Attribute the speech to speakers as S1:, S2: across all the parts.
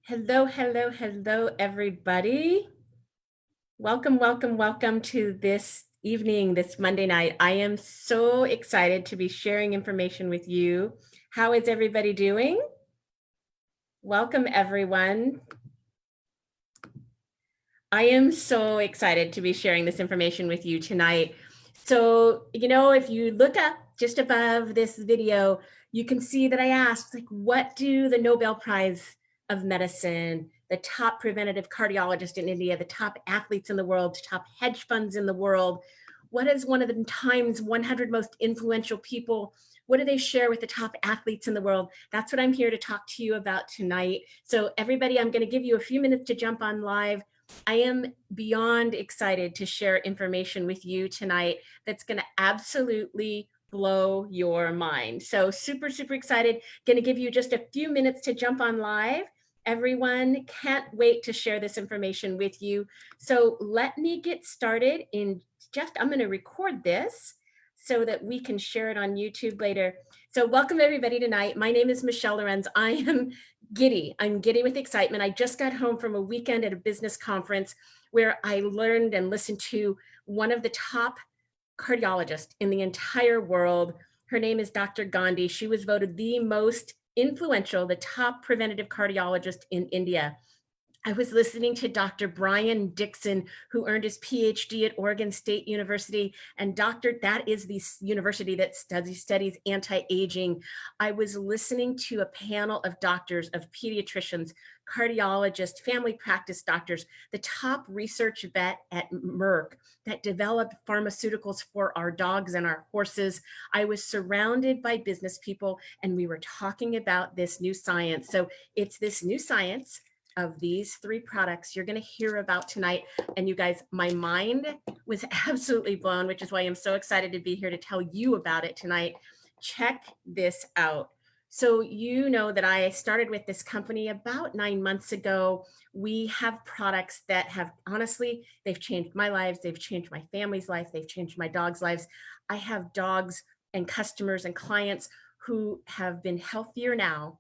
S1: Hello, hello, hello, everybody. Welcome to this evening, this Monday night. I am so excited to be sharing information with you. How is everybody doing? Welcome, everyone. I am so excited to be sharing this information with you tonight. So, if you look up just above this video, you can see that I asked, what do the Nobel Prize of Medicine, the top preventative cardiologist in India, the top athletes in the world, top hedge funds in the world, what is one of the Times 100 most influential people? What do they share with the top athletes in the world? That's what I'm here to talk to you about tonight. So everybody, I'm going to give you a few minutes to jump on live. I am beyond excited to share information with you tonight that's going to absolutely blow your mind. So super excited. Going to give you just a few minutes to jump on live. Everyone, can't wait to share this information with you. So let me get started I'm going to record this so that we can share it on YouTube later. So welcome everybody tonight. My name is Michelle Lorenz. I am giddy. I'm giddy with excitement. I just got home from a weekend at a business conference where I learned and listened to one of the top cardiologists in the entire world. Her name is Dr. Gandhi. She was voted the most influential, the top preventative cardiologist in India. I was listening to Dr. Brian Dixon, who earned his PhD at Oregon State University. And that is the university that studies anti-aging. I was listening to a panel of doctors, of pediatricians, cardiologists, family practice doctors, the top research vet at Merck that developed pharmaceuticals for our dogs and our horses. I was surrounded by business people, and we were talking about this new science. So it's this new science of these three products you're going to hear about tonight. And you guys, my mind was absolutely blown, which is why I'm so excited to be here to tell you about it tonight. Check this out. So you know that I started with this company about 9 months ago. We have products that have, honestly, they've changed my lives. They've changed my family's life. They've changed my dog's lives. I have dogs and customers and clients who have been healthier now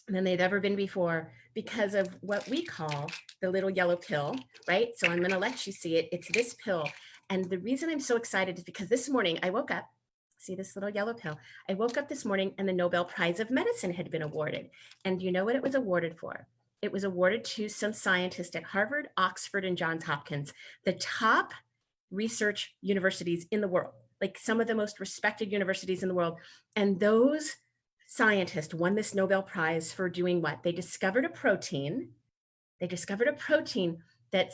S1: than they've ever been before because of what we call the little yellow pill, right? So I'm going to let you see it. It's this pill. And the reason I'm so excited is because this morning I woke up, see this little yellow pill? I woke up this morning and the Nobel Prize of Medicine had been awarded. And you know what it was awarded for? It was awarded to some scientists at Harvard, Oxford, and Johns Hopkins, the top research universities in the world, like some of the most respected universities in the world. And those scientists won this Nobel Prize for doing what? They discovered a protein. They discovered a protein that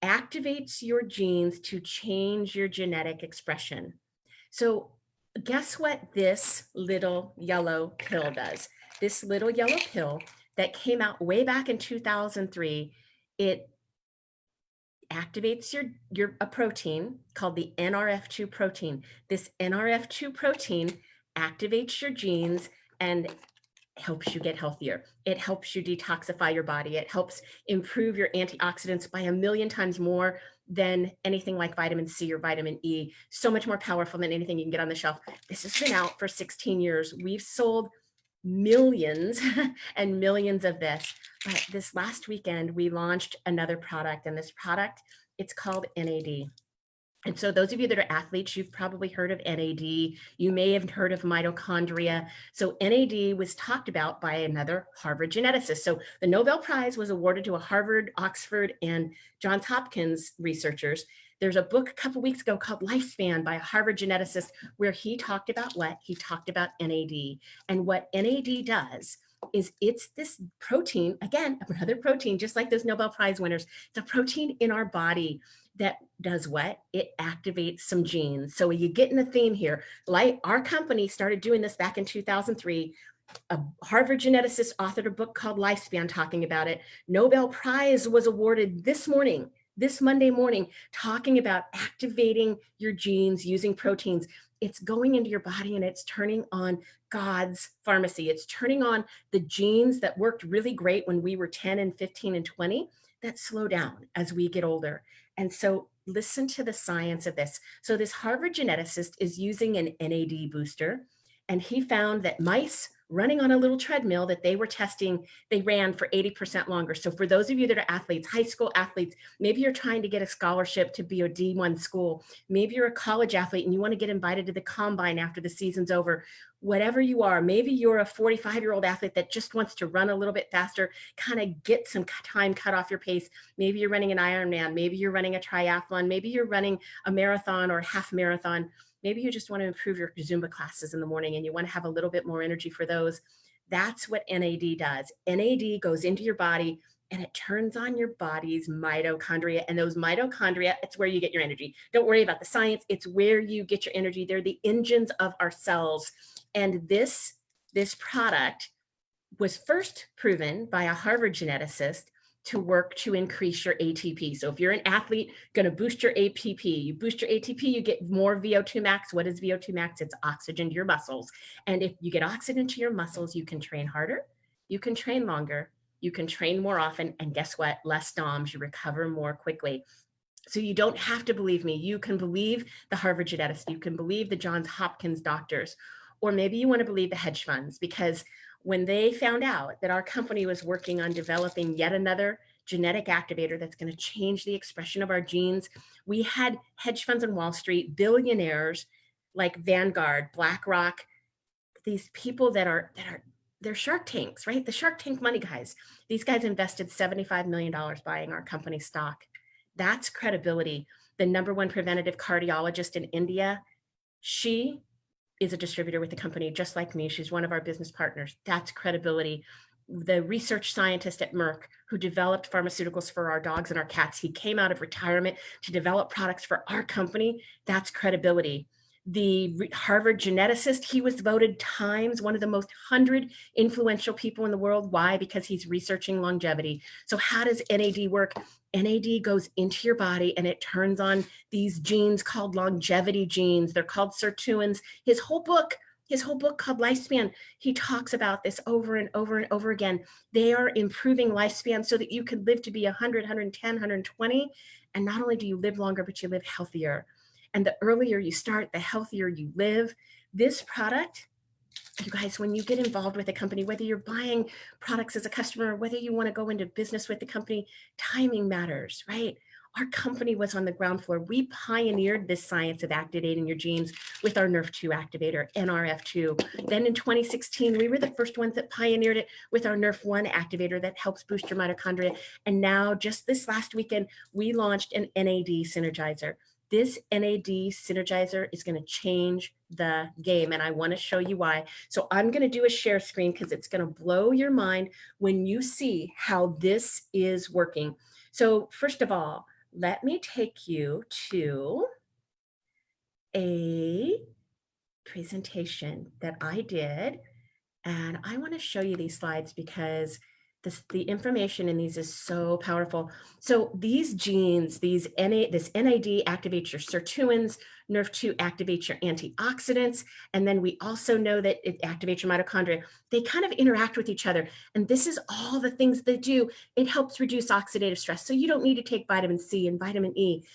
S1: activates your genes to change your genetic expression. So guess what this little yellow pill does? This little yellow pill that came out way back in 2003, it activates a protein called the NRF2 protein. This NRF2 protein activates your genes and helps you get healthier. It helps you detoxify your body. It helps improve your antioxidants by 1,000,000 times more than anything like vitamin C or vitamin E. So much more powerful than anything you can get on the shelf. This has been out for 16 years. We've sold millions and millions of this. But this last weekend, we launched another product, and this product, it's called NAD. And so those of you that are athletes, you've probably heard of NAD. You may have heard of mitochondria. So NAD was talked about by another Harvard geneticist. So the Nobel Prize was awarded to a Harvard, Oxford, and Johns Hopkins researchers. There's a book a couple weeks ago called Healthspan by a Harvard geneticist where he talked about what? He talked about NAD. And what NAD does is it's this protein, again, another protein, just like those Nobel Prize winners. It's a protein in our body that does what? It activates some genes. So you get in the theme here. Like our company started doing this back in 2003. A Harvard geneticist authored a book called Lifespan talking about it. Nobel Prize was awarded this morning, this Monday morning, talking about activating your genes using proteins. It's going into your body and it's turning on God's pharmacy. It's turning on the genes that worked really great when we were 10 and 15 and 20 that slow down as we get older. And so listen to the science of this. So this Harvard geneticist is using an NAD booster, and he found that mice running on a little treadmill that they were testing, they ran for 80% longer. So for those of you that are athletes, high school athletes, maybe you're trying to get a scholarship to be a D1 school, maybe you're a college athlete and you want to get invited to the combine after the season's over. Whatever you are, maybe you're a 45-year-old athlete that just wants to run a little bit faster, kind of get some time cut off your pace. Maybe you're running an Ironman, maybe you're running a triathlon, maybe you're running a marathon or half marathon. Maybe you just want to improve your Zumba classes in the morning and you want to have a little bit more energy for those. That's what NAD does. NAD goes into your body and it turns on your body's mitochondria. And those mitochondria, it's where you get your energy. Don't worry about the science. It's where you get your energy. They're the engines of our cells. And this product was first proven by a Harvard geneticist to work to increase your ATP. So if you're an athlete, going to boost your ATP, you boost your ATP, you get more VO2 max. What is VO2 max? It's oxygen to your muscles. And if you get oxygen to your muscles, you can train harder, you can train longer, you can train more often. And guess what? Less DOMS, you recover more quickly. So you don't have to believe me. You can believe the Harvard geneticists. You can believe the Johns Hopkins doctors, or maybe you want to believe the hedge funds, because when they found out that our company was working on developing yet another genetic activator that's going to change the expression of our genes, we had hedge funds on Wall Street, billionaires like Vanguard, BlackRock, these people they're Shark Tanks, right? The Shark Tank money guys. These guys invested $75 million buying our company stock. That's credibility. The #1 preventative cardiologist in India, she is a distributor with the company just like me. She's one of our business partners. That's credibility. The research scientist at Merck who developed pharmaceuticals for our dogs and our cats, he came out of retirement to develop products for our company. That's credibility. The Harvard geneticist, he was voted Times one of the most 100 influential people in the world. Why? Because he's researching longevity. So how does NAD work? NAD goes into your body and it turns on these genes called longevity genes. They're called sirtuins. His whole book called Lifespan, he talks about this over and over and over again. They are improving lifespan so that you can live to be 100, 110, 120. And not only do you live longer, but you live healthier. And the earlier you start, the healthier you live. This product, you guys, when you get involved with a company, whether you're buying products as a customer, or whether you want to go into business with the company, timing matters, right? Our company was on the ground floor. We pioneered this science of activating your genes with our NRF2 activator, NRF2. Then in 2016, we were the first ones that pioneered it with our NRF1 activator that helps boost your mitochondria. And now, just this last weekend, we launched an NAD synergizer. This NAD synergizer is going to change the game, and I want to show you why. So I'm going to do a share screen because it's going to blow your mind when you see how this is working. So first of all, let me take you to a presentation that I did, and I want to show you these slides because the information in these is so powerful. So these genes, this NAD activates your sirtuins, NRF2 activates your antioxidants, and then we also know that it activates your mitochondria. They kind of interact with each other, and this is all the things they do. It helps reduce oxidative stress, so you don't need to take vitamin C and vitamin E.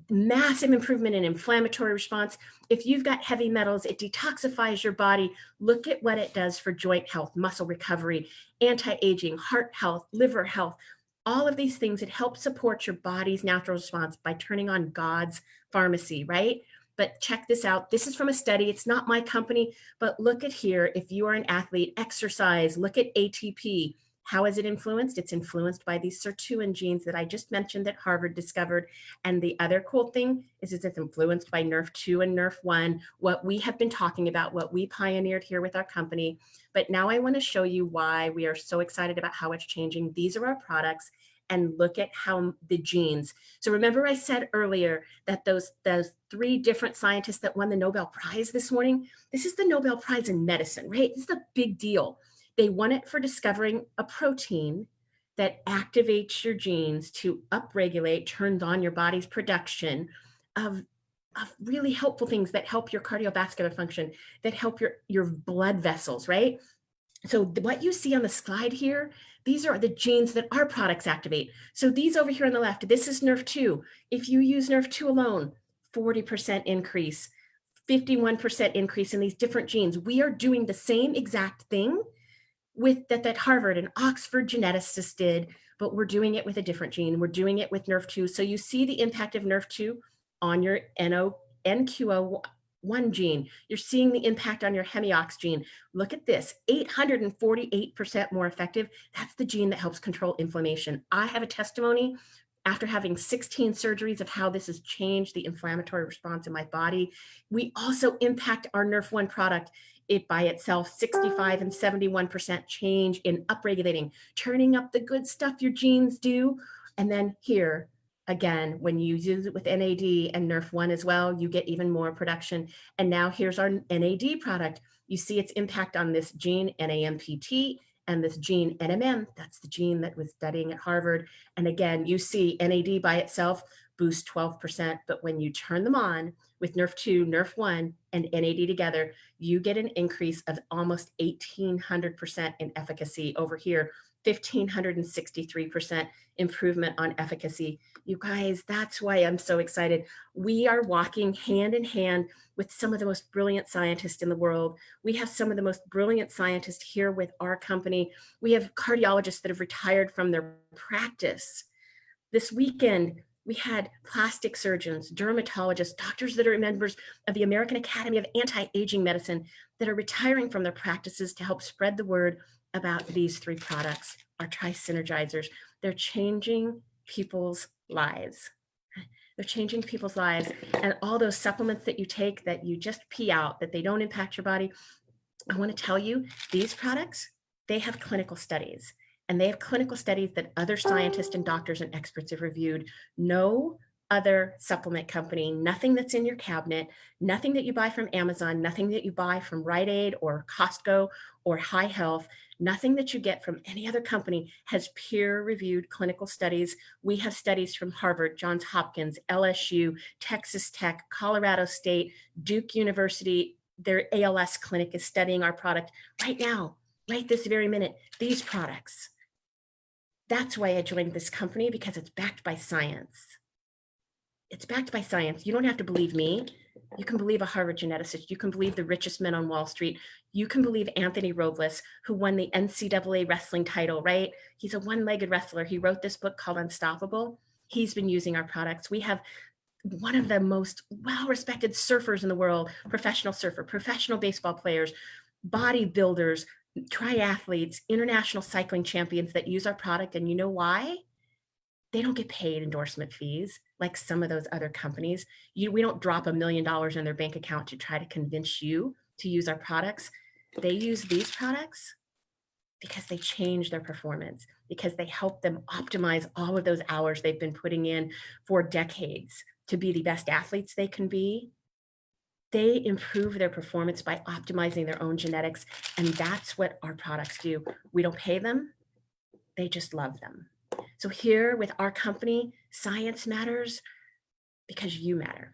S1: Massive improvement in inflammatory response. If you've got heavy metals, it detoxifies your body. Look at what it does for joint health, muscle recovery, anti-aging, heart health, liver health, all of these things. It helps support your body's natural response by turning on God's pharmacy, right? But check this out. This is from a study. It's not my company, but look at here. If you are an athlete, exercise, look at ATP. How is it influenced? It's influenced by these sirtuin genes that I just mentioned that Harvard discovered. And the other cool thing is it's influenced by NRF2 and NRF1, what we have been talking about, what we pioneered here with our company. But now I want to show you why we are so excited about how it's changing. These are our products, and look at how the genes. So remember I said earlier that those 3 different scientists that won the Nobel Prize this morning, this is the Nobel Prize in medicine, right? This is a big deal. They won it for discovering a protein that activates your genes to upregulate, turns on your body's production of really helpful things that help your cardiovascular function, that help your blood vessels, right? So what you see on the slide here, these are the genes that our products activate. So these over here on the left, this is NRF2. If you use NRF2 alone, 40% increase. 51% increase in these different genes. We are doing the same exact thing with that Harvard and Oxford geneticists did, but we're doing it with a different gene. We're doing it with NRF2. So you see the impact of NRF2 on your NQO1 gene. You're seeing the impact on your hemiox gene. Look at this, 848% more effective. That's the gene that helps control inflammation. I have a testimony after having 16 surgeries of how this has changed the inflammatory response in my body. We also impact our NRF1 product. It by itself, 65 and 71% change in upregulating, turning up the good stuff your genes do. And then here, again, when you use it with NAD and NRF1 as well, you get even more production. And now here's our NAD product. You see its impact on this gene, NAMPT, and this gene, NMM. That's the gene that was studying at Harvard. And again, you see NAD by itself boost 12%, but when you turn them on with NRF2, NRF1, and NAD together, you get an increase of almost 1,800% in efficacy over here, 1,563% improvement on efficacy. You guys, that's why I'm so excited. We are walking hand in hand with some of the most brilliant scientists in the world. We have some of the most brilliant scientists here with our company. We have cardiologists that have retired from their practice. This weekend, we had plastic surgeons, dermatologists, doctors that are members of the American Academy of Anti-Aging Medicine that are retiring from their practices to help spread the word about these three products, our tri-synergizers. They're changing people's lives. They're changing people's lives. And all those supplements that you take that you just pee out, that they don't impact your body, I want to tell you, these products, they have clinical studies. And they have clinical studies that other scientists and doctors and experts have reviewed. No other supplement company, nothing that's in your cabinet, nothing that you buy from Amazon, nothing that you buy from Rite Aid or Costco or High Health, nothing that you get from any other company has peer-reviewed clinical studies. We have studies from Harvard, Johns Hopkins, LSU, Texas Tech, Colorado State, Duke University. Their ALS clinic is studying our product right now, right this very minute, these products. That's why I joined this company, because it's backed by science. It's backed by science. You don't have to believe me. You can believe a Harvard geneticist. You can believe the richest men on Wall Street. You can believe Anthony Robles, who won the NCAA wrestling title, right? He's a one-legged wrestler. He wrote this book called Unstoppable. He's been using our products. We have one of the most well-respected surfers in the world, professional surfer, professional baseball players, bodybuilders, triathletes, international cycling champions that use our product. And you know why? They don't get paid endorsement fees like some of those other companies. We don't drop $1 million in their bank account to try to convince you to use our products. They use these products because they change their performance, because they help them optimize all of those hours they've been putting in for decades to be the best athletes they can be. They improve their performance by optimizing their own genetics. And that's what our products do. We don't pay them. They just love them. So here with our company, science matters because you matter.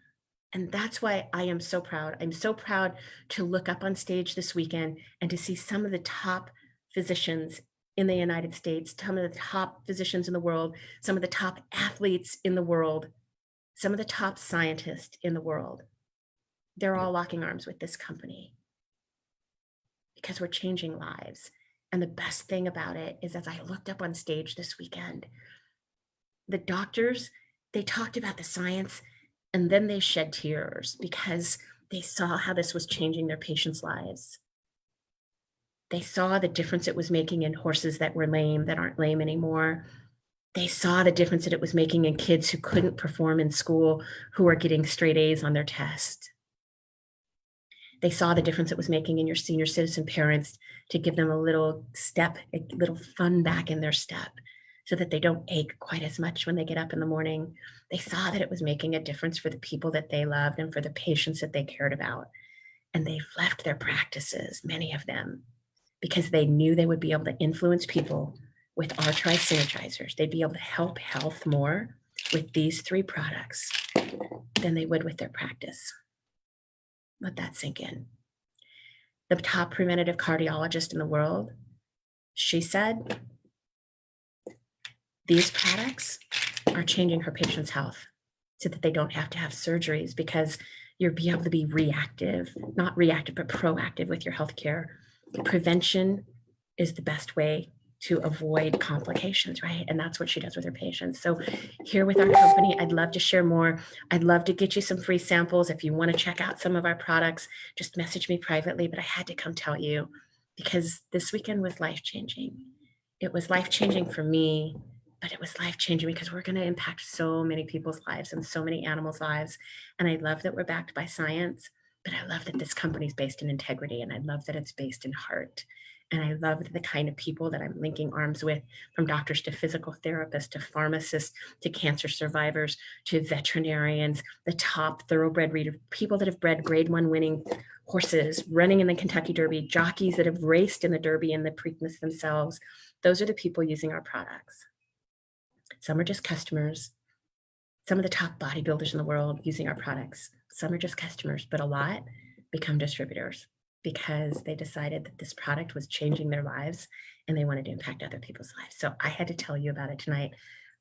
S1: And that's why I am so proud. I'm so proud to look up on stage this weekend and to see some of the top physicians in the United States, some of the top physicians in the world, some of the top athletes in the world, some of the top scientists in the world. They're all locking arms with this company because we're changing lives. And the best thing about it is, as I looked up on stage this weekend, the doctors, they talked about the science and then they shed tears because they saw how this was changing their patients' lives. They saw the difference it was making in horses that were lame, that aren't lame anymore. They saw the difference that it was making in kids who couldn't perform in school, who are getting straight A's on their test. They saw the difference it was making in your senior citizen parents to give them a little step, a little fun back in their step so that they don't ache quite as much when they get up in the morning. They saw that it was making a difference for the people that they loved and for the patients that they cared about. And they've left their practices, many of them, because they knew they would be able to influence people with our tri-synergizers. They'd be able to help health more with these three products than they would with their practice. Let that sink in. The top preventative cardiologist in the world, she said, these products are changing her patient's health so that they don't have to have surgeries because you'll be able to be reactive, not reactive, but proactive with your healthcare. Prevention is the best way to avoid complications, right? And that's what she does with her patients. So here with our company, I'd love to share more. I'd love to get you some free samples. If you want to check out some of our products, just message me privately, but I had to come tell you because this weekend was life-changing. It was life-changing for me, but it was life-changing because we're going to impact so many people's lives and so many animals' lives. And I love that we're backed by science, but I love that this company is based in integrity, and I love that it's based in heart. And I love the kind of people that I'm linking arms with, from doctors to physical therapists to pharmacists to cancer survivors to veterinarians, the top thoroughbred breeder, people that have bred grade 1 winning horses, running in the Kentucky Derby, jockeys that have raced in the Derby and the Preakness themselves. Those are the people using our products. Some are just customers. Some of the top bodybuilders in the world using our products. Some are just customers, but a lot become distributors because they decided that this product was changing their lives and they wanted to impact other people's lives. So I had to tell you about it tonight.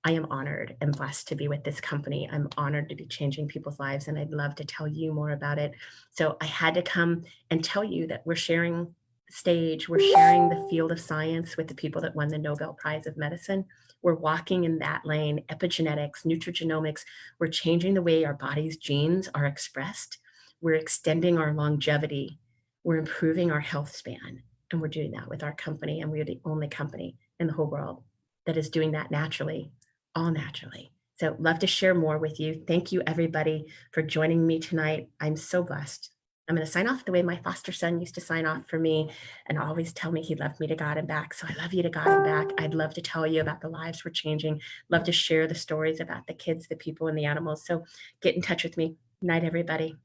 S1: I am honored and blessed to be with this company. I'm honored to be changing people's lives, and I'd love to tell you more about it. So I had to come and tell you that we're sharing the stage, we're sharing the field of science with the people that won the Nobel Prize of Medicine. We're walking in that lane, epigenetics, nutrigenomics. We're changing the way our body's genes are expressed. We're extending our longevity. We're improving our health span. And we're doing that with our company. And we're the only company in the whole world that is doing that naturally, all naturally. So love to share more with you. Thank you, everybody, for joining me tonight. I'm so blessed. I'm going to sign off the way my foster son used to sign off for me and always tell me he loved me to God and back. So I love you to God and back. I'd love to tell you about the lives we're changing. Love to share the stories about the kids, the people, and the animals. So get in touch with me. Night, everybody.